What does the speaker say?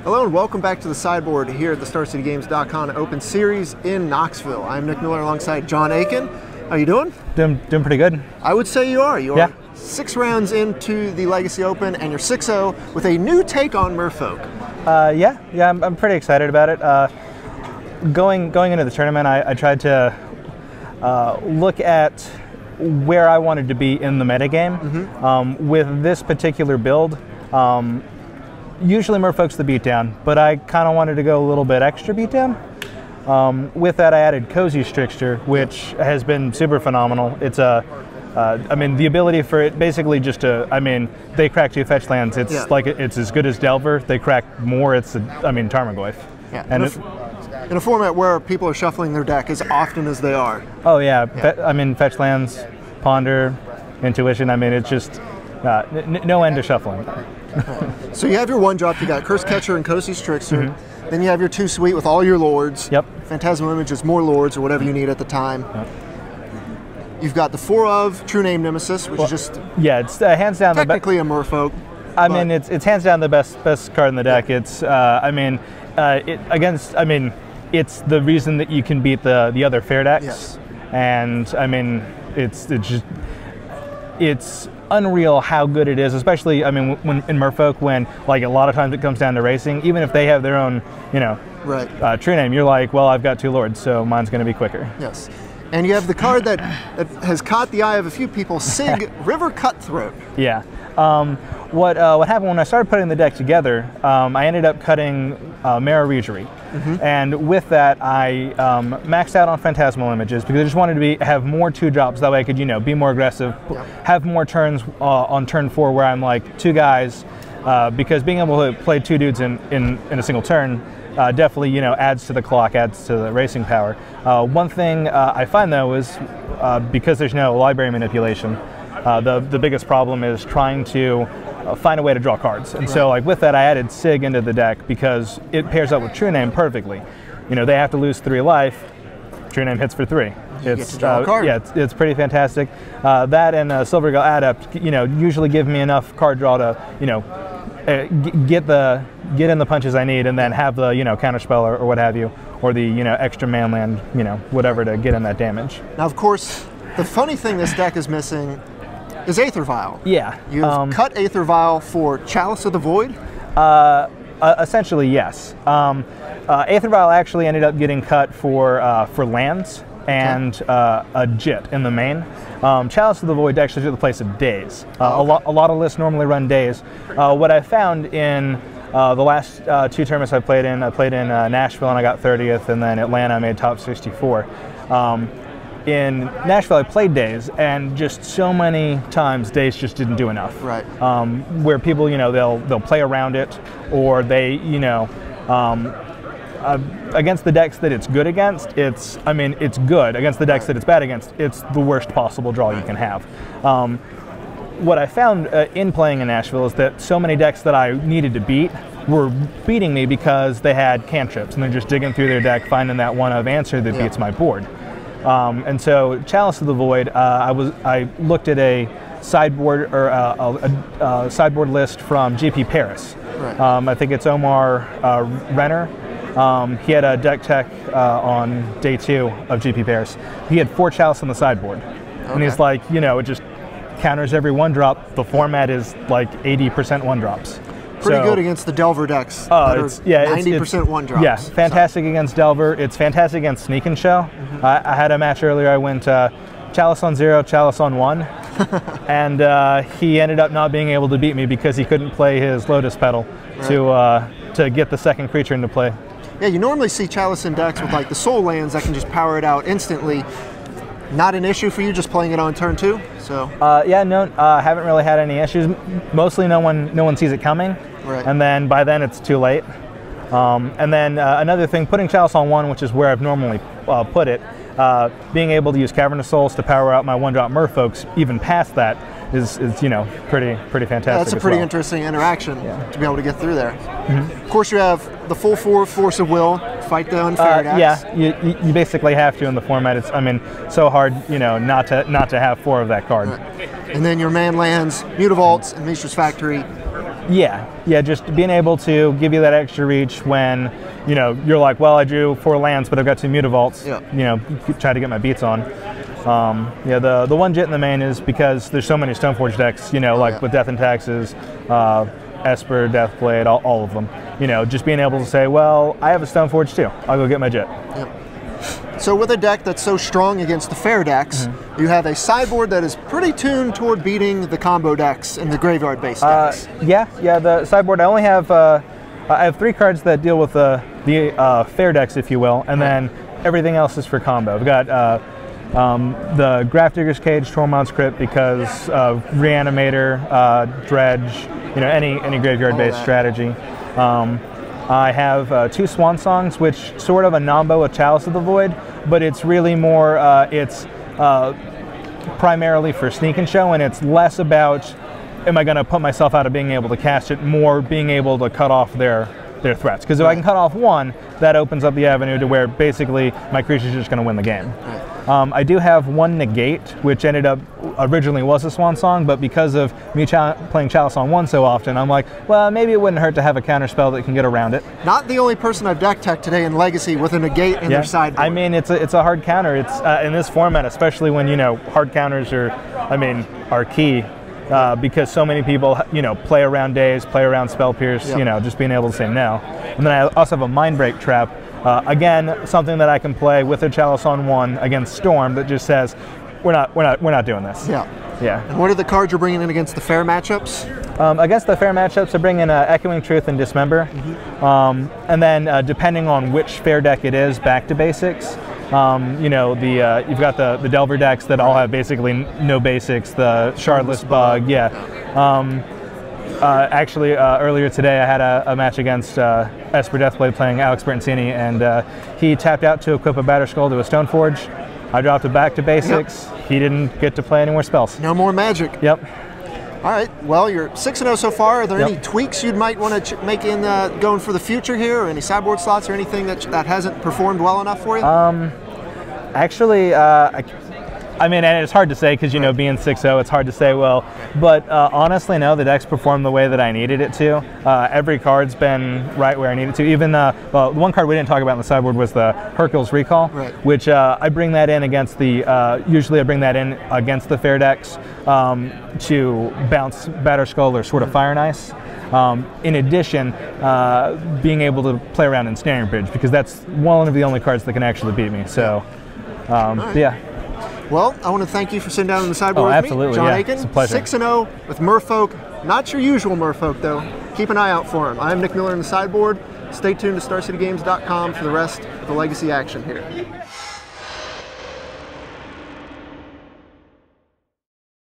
Hello and welcome back to the sideboard here at the StarCityGames.com Open Series in Knoxville. I'm Nick Miller alongside John Aiken. How you doing? Doing pretty good. I would say you are. You are yeah. 6 rounds into the Legacy Open and you're 6-0 with a new take on Merfolk. Yeah, I'm pretty excited about it. Going into the tournament, I tried to look at where I wanted to be in the metagame. Mm-hmm. With this particular build, usually Merfolk's the beatdown, but I kind of wanted to go a little bit extra beatdown. With that, I added Cozy Strixture, which has been super phenomenal. It's I mean, the ability for it basically just to, I mean, they crack 2 fetch lands. It's like, it's as good as Delver. They crack more. It's, Tarmogoyf. Yeah. And in a format where people are shuffling their deck as often as they are. Oh, yeah. Fetch lands, Ponder, Intuition. I mean, it's just no end to shuffling. So you have your 1-drop. You got Curse Catcher and Cozy Strixture. Mm-hmm. Then you have your 2 suite with all your lords. Yep. Phantasmal Images, more lords, or whatever you need at the time. Yep. You've got the 4 of True Name Nemesis, which is just it's hands down technically a Merfolk. I mean, it's hands down the best card in the deck. It's it's the reason that you can beat the other fair decks. Yes. And I mean, it's unreal how good it is, especially when in Merfolk, when like a lot of times it comes down to racing, even if they have their own True Name, you're like, well, I've got 2 lords, so mine's going to be quicker. Yes. And you have the card that has caught the eye of a few people, Sig River Cutthroat. Yeah. What happened when I started putting the deck together, I ended up cutting Mara Regery. Mm-hmm. And with that, I maxed out on Phantasmal Images because I just wanted to have more 2-drops. That way I could, be more aggressive, have more turns on turn 4 where I'm like 2 guys, because being able to play 2 dudes in a single turn definitely, adds to the clock, adds to the racing power. One thing I find though is because there's no library manipulation, the biggest problem is trying to find a way to draw cards. And so like with that, I added Sig into the deck because it pairs up with True Name perfectly. They have to lose 3 life. True Name hits for 3. It's it's pretty fantastic. That and Silvergill Adept, usually give me enough card draw to, get in the punches I need, and then have the counterspell or what have you, or the extra man land, whatever to get in that damage. Now, of course, the funny thing this deck is missing is Aether Vial. Yeah. You've cut Aether Vial for Chalice of the Void? Essentially, yes. Aether Vial actually ended up getting cut for lands and a Jit in the main. Chalice of the Void actually took the place of Days. A lot of lists normally run Days. What I found in the last 2 tournaments I played in Nashville and I got 30th, and then Atlanta I made top 64. In Nashville I played Days, and just so many times Days just didn't do enough. Right. Where people, they'll play around it, or they, against the decks that it's good against, it's good. Against the decks that it's bad against, it's the worst possible draw you can have. What I found in playing in Nashville is that so many decks that I needed to beat were beating me because they had cantrips, and they're just digging through their deck, finding that one of answer that beats my board. And so Chalice of the Void, I looked at a sideboard or a sideboard list from GP Paris. Right. I think it's Omar Renner. He had a deck tech on day 2 of GP Paris. He had 4 Chalice on the sideboard. Okay. And he's like, it just counters every 1-drop. The format is like 80% 1-drops. Pretty good against the Delver decks. 90% 1-drops. Yeah, fantastic against Delver. It's fantastic against Sneak and Show. Mm-hmm. I had a match earlier. I went Chalice on 0, Chalice on 1. And he ended up not being able to beat me because he couldn't play his Lotus Petal to get the 2nd creature into play. Yeah, you normally see Chalice in decks with like the soul lands that can just power it out instantly. Not an issue for you just playing it on turn 2? So yeah, no, haven't really had any issues. Mostly no one sees it coming. Right. And then by then it's too late. And then another thing, putting Chalice on 1, which is where I've normally put it, being able to use Cavern of Souls to power out my 1-drop Merfolks, even past that, is pretty fantastic. Yeah, that's a pretty interesting interaction to be able to get through there. Mm-hmm. Of course, you have the full 4 Force of Will, fight the unfair decks. Yeah, you basically have to in the format. It's so hard, not to have 4 of that card. Right. And then your man lands, Mutavaults, and Mishra's Factory. Yeah, just being able to give you that extra reach when, you know, you're like, well, I drew 4 lands, but I've got 2 Mutavaults, you know, try to get my beats on. Yeah, the one JIT in the main is because there's so many Stoneforge decks, you know, like with Death and Taxes, Esper, Deathblade, all of them. You know, just being able to say, well, I have a Stoneforge too, I'll go get my JIT. So with a deck that's so strong against the fair decks, you have a sideboard that is pretty tuned toward beating the combo decks and the graveyard-based decks. Yeah, the sideboard, I have 3 cards that deal with the fair decks, if you will, and then everything else is for combo. We've got the Grafdigger's Cage, Tormod's Crypt, because of Reanimator, Dredge, you know, any graveyard-based strategy. I have 2 Swan Songs, which sort of a nombo with Chalice of the Void, but it's really more, it's primarily for Sneak and Show, and it's less about, am I going to put myself out of being able to cast it, more being able to cut off their threats. Because if I can cut off one, that opens up the avenue to where basically my creature's just going to win the game. I do have 1 Negate, which ended up originally was a Swan Song, but because of me playing Chalice on 1 so often, I'm like, well, maybe it wouldn't hurt to have a counter spell that can get around it. Not the only person I've deck teched today in Legacy with a Negate in their sideboard. I mean, it's a hard counter. It's in this format, especially when, you know, hard counters are key. Because so many people, you know, play around Daze, play around Spell Pierce, you know, just being able to say no. And then I also have a Mindbreak Trap. Again, something that I can play with a Chalice on 1 against Storm that just says, we're not doing this. Yeah. And what are the cards you're bringing in against the fair matchups? Against the fair matchups, I bring in Echoing Truth and Dismember. And then depending on which fair deck it is, back to basics. You know, you've got the Delver decks that all have basically no basics, the Shardless Bug, actually, earlier today I had a match against Esper Deathblade playing Alex Bertensini, and he tapped out to equip a Batterskull to a Stoneforge. I dropped it back to basics. He didn't get to play any more spells. No more magic. All right, well, you're 6-0 so far. Are there any tweaks you might want to make in going for the future here, or any sideboard slots or anything that hasn't performed well enough for you? Actually, I mean, and it's hard to say because, you know, being 6-0, it's hard to say, well, but honestly, no, the deck's performed the way that I needed it to. Every card's been right where I needed to. Even, well, the one card we didn't talk about in the sideboard was the Hercule's Recall, which I bring that in against the, usually I bring that in against the fair decks to bounce Batterskull or sort of Fire and Ice. In addition, being able to play around in Snaring Bridge, because that's one of the only cards that can actually beat me. So, yeah. Well, I want to thank you for sitting down on the sideboard with me, John Aiken. It's a pleasure. 6-0 with Merfolk. Not your usual Merfolk, though. Keep an eye out for him. I'm Nick Miller on the sideboard. Stay tuned to StarCityGames.com for the rest of the Legacy action here.